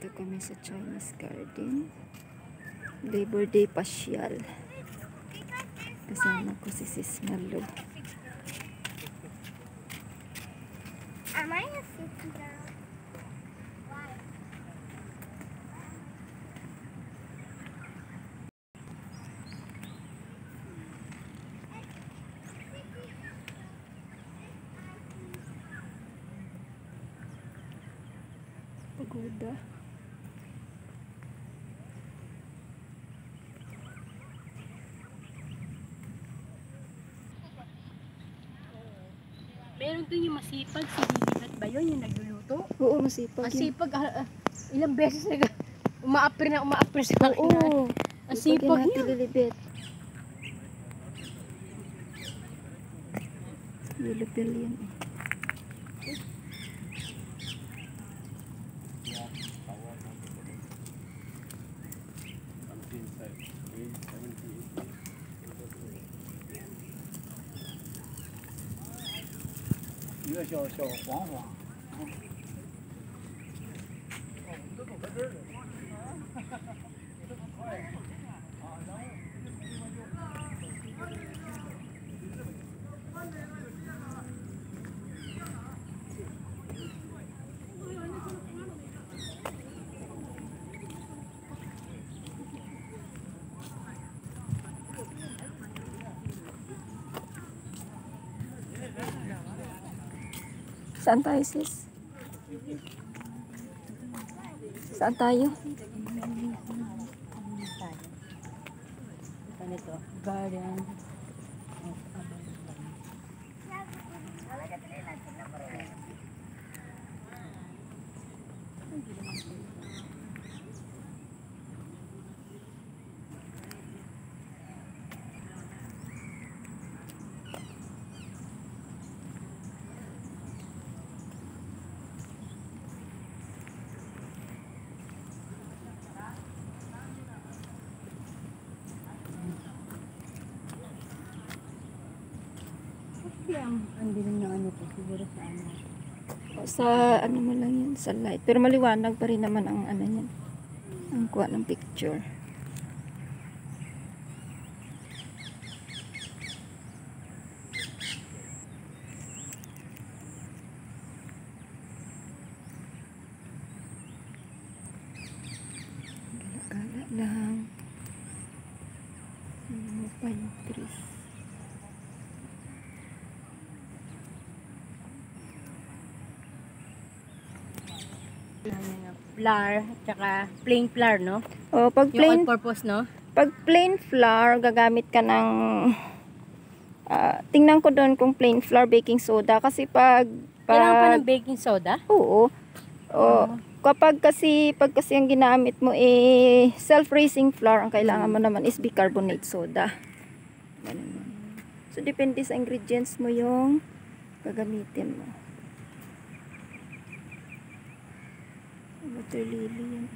Dito kami sa Chinese Garden. Labor Day pasyal. Kasama ko si Sis Malo. Am I a city girl? Why? Pagoda. Meron dun yung masipag, si Lilibat ba yun, yung nagluluto? Oo, masipag yun. Masipag, ilang beses na umaapir sa akin. Oo. Masipag natin yun. Lilibet. Lilibel yan eh.小黄黄，这都搁这儿了。这么快啊！然后。Saan tayo, sis? Saan tayo? Ganito, garden. Ang dilim ng ano to, siguro sa ano. Sa ano mo lang yun, sa light. Pero maliwanag pa rin naman ang ano yan. Ang kuha ng picture. Gala-gala lang. Mga pine trees. Flour, tsaka plain flour, no? Oh, pag Yung plain, all-purpose, no? pag plain flour, gagamit ka ng tingnan ko doon kung plain flour, baking soda. Kasi pag Kailangan pa ng baking soda? oo. Pag kasi ang ginamit mo self-raising flour, ang kailangan mo naman is bicarbonate soda. Ganun. So, depende sa ingredients mo yung gagamitin mo. Water lily yan.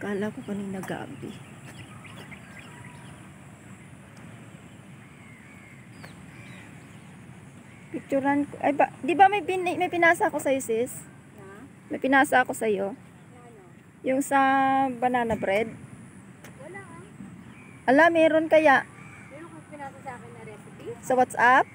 Kala ko kanina gabi. Picturean ko. Ay ba, di ba may pinasa ako sa'yo, sis? May pinasa ako sa'yo. Yung sa banana bread. Wala Ala, meron kaya? Meron kang pinasa sa akin na recipe? Sa WhatsApp?